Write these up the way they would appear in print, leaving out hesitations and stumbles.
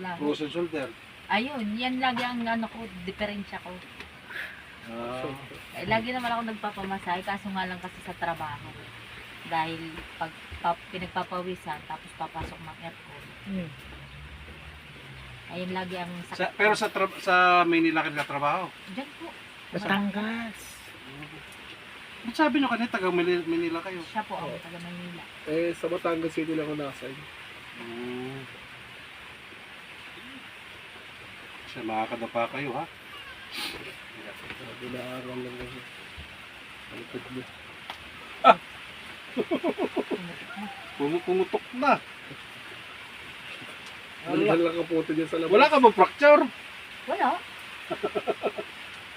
Lahat. Frozen shoulder. Ayun, yan lagi ang ano ko, diferensya ko. Ah, Lagi naman ako nagpapamasahe, kaso nga lang kasi sa trabaho. Dahil pag pinagpapawisan, tapos papasok ng aircon. Ayun lagi ang sakit. pero sa Maynila ka nagtatrabaho. Diyan po. Batangas. Ba't sabi nyo kanina taga Manila kayo? Siya po ang taga Maynila. Eh, sa Batangas City lang ako nakasign. Siya makakadapa kayo ha? Sabi na araw lang ako. Ang likod niya. Pumutok na. Nandun lang ang puto dyan sa labas. Wala ka ba fracture? Wala.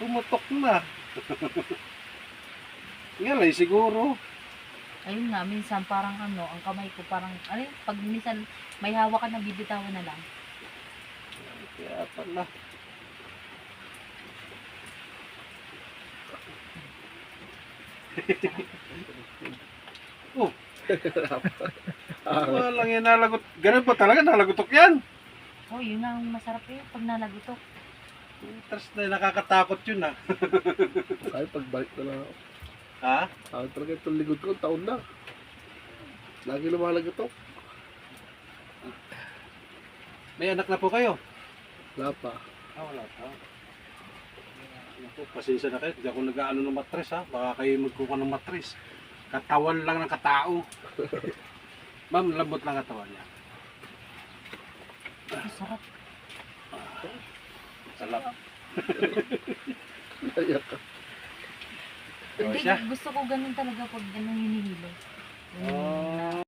Pumutok na. Ngalay siguro. Ayun nga, minsan parang ano, ang kamay ko parang, ano yun, pag minsan may hawak ka na bibitawan na lang. Kaya pala. Oh. Walang yan nalagot. Ganun pa talaga, nalagotok yan. Oh, yun ang masarap eh, pag nalagutok. Tapos na nakakatakot yun ha. Ay, pagbalik na lang ako. Ha? Ako talaga itong likod ko, taon na. Lagi lumalagot ako. May anak na po kayo? Wala pa. Wala pa. Naku, pasensya na kayo. Hindi ako nag-aano ng matris ha. Baka kayo magkuha ng matris. Katawan lang ng katao. Ma'am, lambot lang katawan niya. Masarap. Salap. Ayak ka. Hindi, siya? gusto ko ganun talaga pag ganun hinihilo. Oh.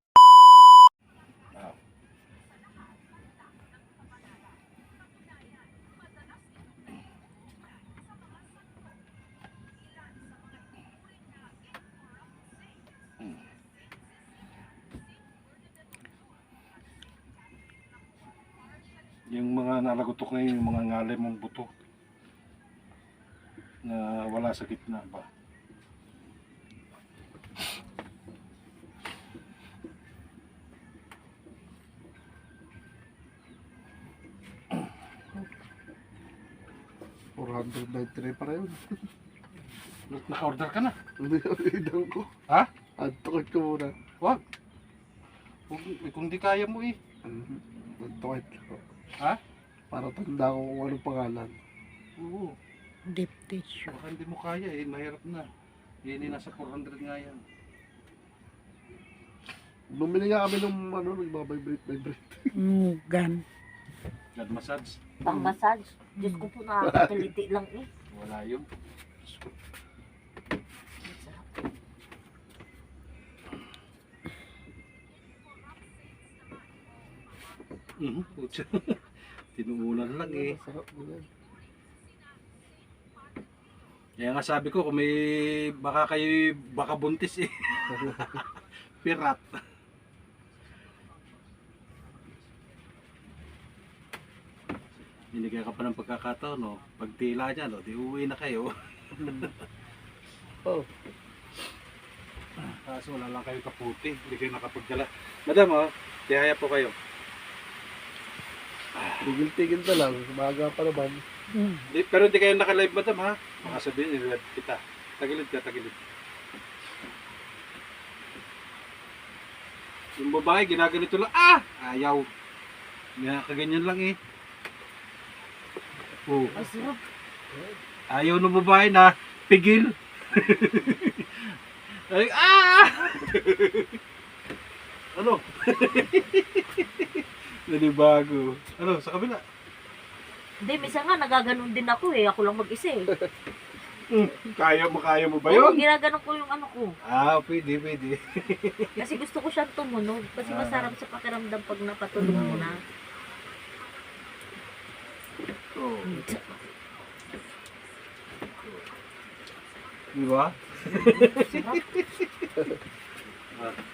Yung mga nalagotok na yung mga ngalay mong buto na wala sa gitna ba? $493 pa rin. Naka-order ka na? Hindi ang idang ko. Ha? Antukot ko muna. Wag. Kung di kaya mo eh. Antukot ko. Ha? Para tanda ko kung anong pangalan. Oo. Deep tissue. Baka hindi mo kaya eh. Mahirap na. Hindi nasa 400 nga yan. Bumili nga kami ng ano, nagbabibrate. Gan. God massage. Pang massage. Diyos ko po, nakakapiliti lang eh. Wala yun. Masarap. Putya. Tinuunan lang eh. Masarap mo yan. Kaya nga sabi ko, kung may baka kayo baka buntis eh. Pirat. Binigyan ka pa ng pagkakataon, no? Pag tila niya, no? Di uwi na kayo. Oh. Kaso wala lang kayo kaputi. Hindi kayo nakapagdala. Madam, oh, tihaya po kayo. Tigil-tigil na lang. Umaga pa naman. Pero hindi kayo naka-live, madam, ha? Baka sabihin, i-live kita. Tagilid ka, tagilid. Yung babae, ginaganito lang. Ah! Ayaw. Kaganyan lang eh. Oh. Masarap. Ayaw ng babae na pigil. Ay, ah! Ano? Nanibago. Ano, sa kabila? Hindi, minsan nga nagaganon din ako eh. Ako lang mag-isa eh. Kaya mo ba Oo, yun? ginaganon ko yung ano ko. Ah, pwede, pwede. Kasi gusto ko siyang tumunog. Kasi masarap sa pakiramdam pag napatulog mo na. Oh. Di ba? Sarap.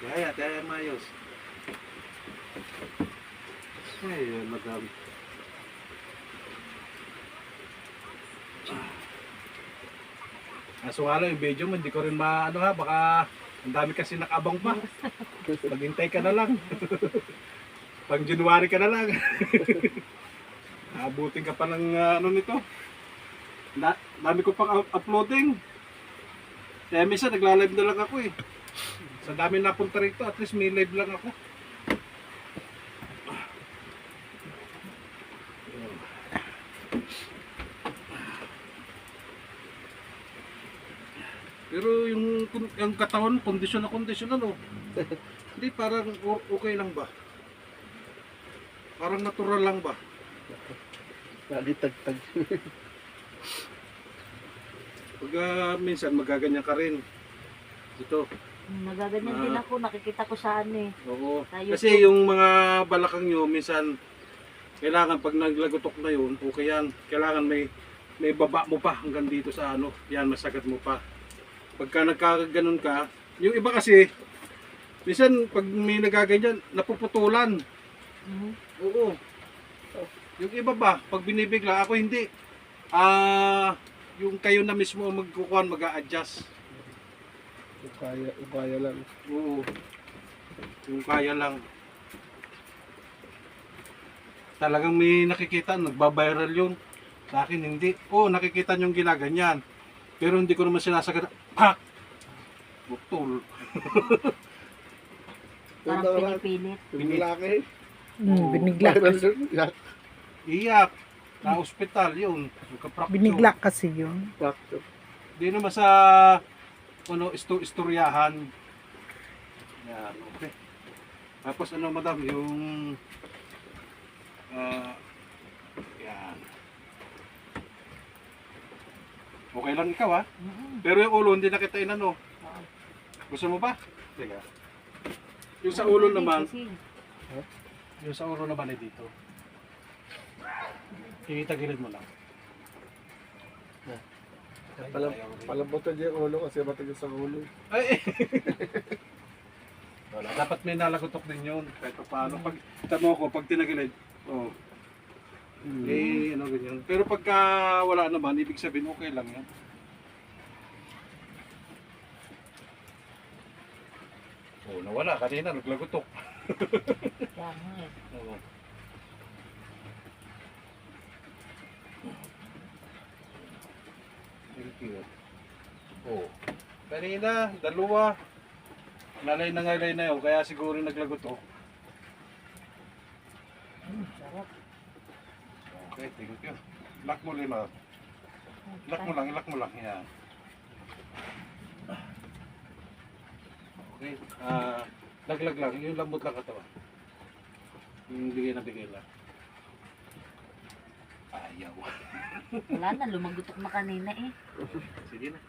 Kaya mayos. Ay, madam. Kaso nga lang, yung video mo, hindi ko rin maano ha, baka ang dami kasi nakabang pa. Maghintay ka na lang. Pang January ka na lang. Abutin ka pa ng ano nito. Dami ko pang uploading. Kaya minsan nagla-live na lang ako eh. Sa dami napunta rito, at least may live lang ako. Pero yung katawan, kondisyon na ano. Hindi, parang okay lang ba? Parang natural lang ba? Nalitagtag. Pag minsan magaganyan ka rin. Ito. Nagaganyan din ako, nakikita ko saan eh. Oo. Sa YouTube. Kasi yung mga balakang nyo, minsan kailangan pag naglagotok na yun, okay yan. Kailangan may baba mo pa hanggang dito sa ano. Yan, masagat mo pa. Pagka nagkaganon ka, yung iba kasi, minsan pag may nagaganyan, napuputulan. Mhm. Oo. Yung iba ba, pag binibigla, ako hindi. Yung kayo na mismo ang magkukuhan, mag-a-adjust. Yung kaya lang. Oo. Yung kaya lang. Talagang may nakikita, nagbabiral yun. Sa akin hindi. Oo, nakikita nyo yung ginaganyan. Pero hindi ko naman sinasagad. Pak! Butol. Parang pinipilit. Yung lalaki. Binigla kasi. Iyak. Na ospital yun. Nagka-fracture. Binigla kasi yun. Fracture. Di naman sa ano, istoryahan. Yan, okay. Tapos ano madam, yung yan. Okay lang ikaw ha? Mhm. Pero yung ulo hindi na kita inano. Oo. Gusto mo ba? Teka. Yung sa ulo naman, Kasi yung sa ulo naman ay dito. Itagilid mo lang. Palambutan niya yung ulo kasi matigas sa ulo. Ay! Wala. Dapat may nalagotok din yun. Kahit pa paano. Pag tamo ko, pag tinagilid, oh, ano ganyan. Pero pagka wala naman, ibig sabihin okay lang yan. Oh, nawala. Kanina, naglagotok. yan nga eh. Oo. Thank you. Oh. Kanina, dalawa. Nalay na yun, kaya siguro naglagotok. Sarap. Okay, thank you. Lock mo lima. Lock mo lang. Yan. Okay. Laglag lang. Yung lambot lang katawan. Yung bigay lang. Ayaw. Wala na, lumagutok na kanina eh. Sige na.